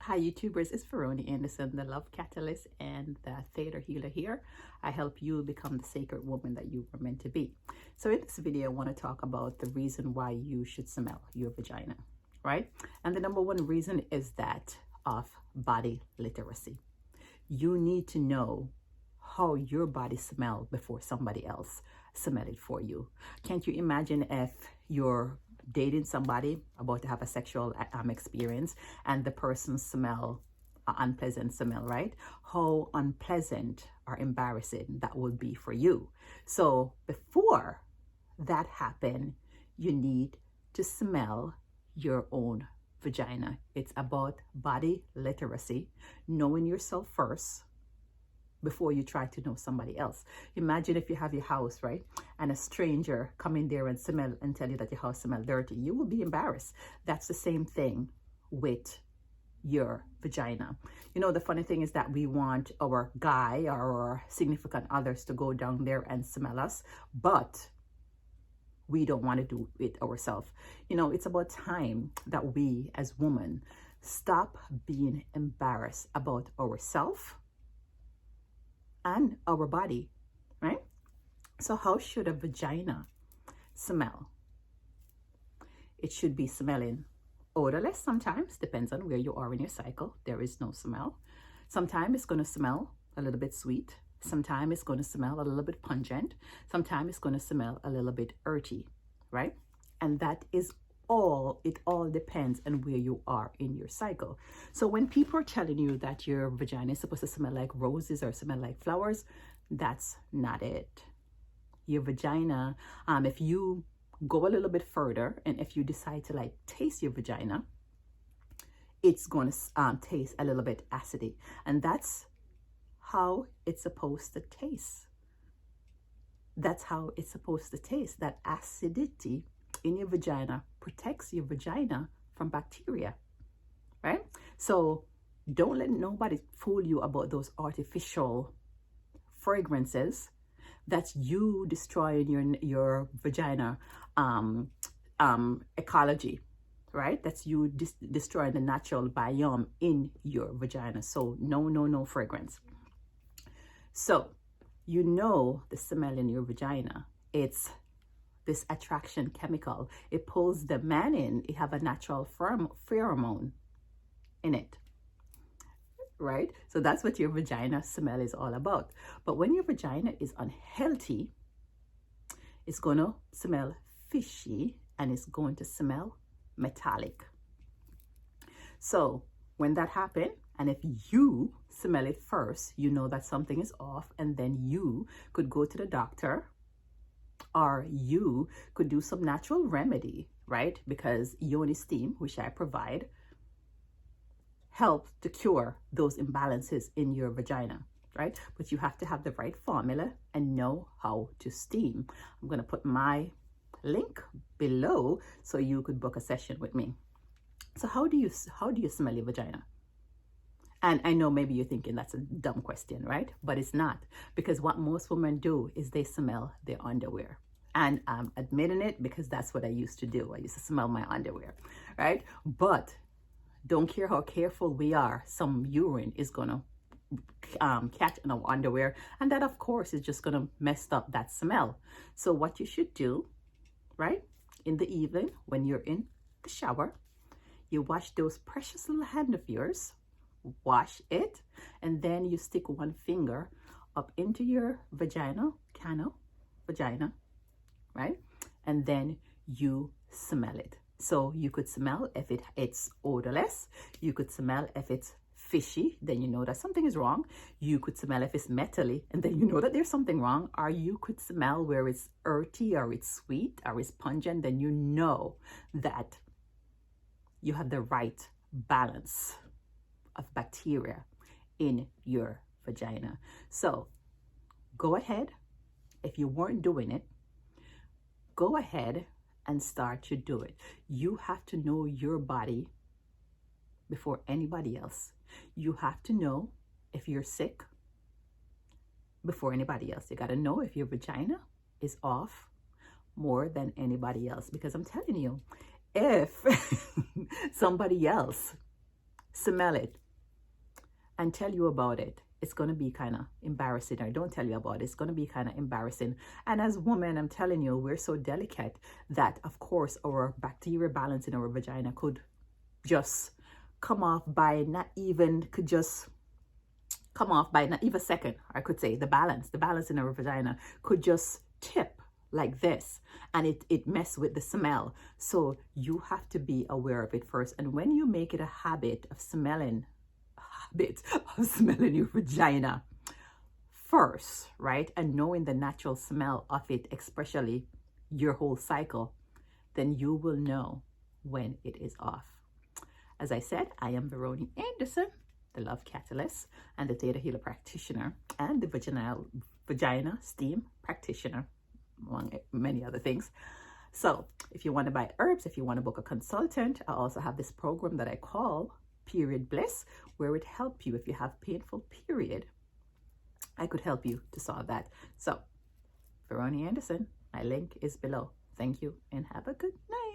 Hi YouTubers, it's Veroni Anderson, the Love Catalyst and the Theater Healer here. I help you become the sacred woman that you were meant to be. So in this video, I want to talk about the reason why you should smell your vagina, right? And the number one reason is that of body literacy. You need to know how your body smells before somebody else smell it for you. Can't you imagine if you're dating somebody about to have a sexual experience and the person smell unpleasant smell, right? How unpleasant or embarrassing that would be for you. So before that happen, you need to smell your own vagina. It's about body literacy, knowing yourself first before you try to know somebody else. Imagine if you have your house, right, and a stranger come in there and smell and tell you that your house smells dirty. You will be embarrassed. That's the same thing with your vagina. You know, the funny thing is that we want our guy or our significant others to go down there and smell us, but we don't want to do it ourselves. You know, it's about time that we as women stop being embarrassed about ourselves and our body, right? So how should a vagina smell? It should be smelling odorless sometimes, depends on where you are in your cycle. There is no smell. Sometimes it's going to smell a little bit sweet. Sometimes it's going to smell a little bit pungent. Sometimes it's going to smell a little bit earthy, right? And that is all, it all depends on where you are in your cycle. So when people are telling you that your vagina is supposed to smell like roses or smell like flowers, that's not it. Your vagina, if you go a little bit further and if you decide to like taste your vagina, it's going to taste a little bit acidy, and that's how it's supposed to taste. That's how it's supposed to taste. That acidity in your vagina protects your vagina from bacteria, right? So don't let nobody fool you about those artificial fragrances. That's you destroying your vagina ecology, right? That's you destroying the natural biome in your vagina. So no fragrance. So you know the smell in your vagina. It's this attraction chemical. It pulls the man in. It have a natural pheromone in it, right? So that's what your vagina smell is all about. But when your vagina is unhealthy, it's going to smell fishy and it's going to smell metallic. So when that happens, and if you smell it first, you know that something is off, and then you could go to the doctor, or you could do some natural remedy, right? Because yoni steam, which I provide, helps to cure those imbalances in your vagina, right? But you have to have the right formula and know how to steam. I'm going to put my link below so you could book a session with me. So how do you smell your vagina? And I know maybe you're thinking that's a dumb question, right? But it's not, because what most women do is they smell their underwear. And I'm admitting it because that's what I used to do. I used to smell my underwear, right? But don't care how careful we are, some urine is going to catch in our underwear. And that, of course, is just going to mess up that smell. So what you should do, right, in the evening when you're in the shower, you wash those precious little hand of yours, wash it, and then you stick one finger up into your vagina, right? And then you smell it. So you could smell if it's odorless. You could smell if it's fishy, then you know that something is wrong. You could smell if it's metally, and then you know that there's something wrong. Or you could smell where it's earthy or it's sweet or it's pungent, then you know that you have the right balance of bacteria in your vagina. So go ahead, if you weren't doing it, go ahead and start to do it. You have to know your body before anybody else. You have to know if you're sick before anybody else. You got to know if your vagina is off more than anybody else, because I'm telling you, if somebody else smell it, and tell you about it, it's going to be kind of embarrassing. Or don't tell you about it, it's going to be kind of embarrassing. And as women, I'm telling you, we're so delicate that, of course, our bacterial balance in our vagina could just come off by not even a second. I could say the balance in our vagina could just tip like this, and it mess with the smell. So you have to be aware of it first. And when you make it a habit of smelling your vagina first, right, and knowing the natural smell of it, especially your whole cycle, then you will know when it is off. As I said, I am Veroni Anderson, the Love Catalyst and the Theta Healer practitioner, and the vagina steam practitioner, among many other things. So if you want to buy herbs, if you want to book a consultant, I also have this program that I call Period Bliss, where it helps you if you have painful period. I could help you to solve that. So Veroni Anderson, my link is below. Thank you and have a good night.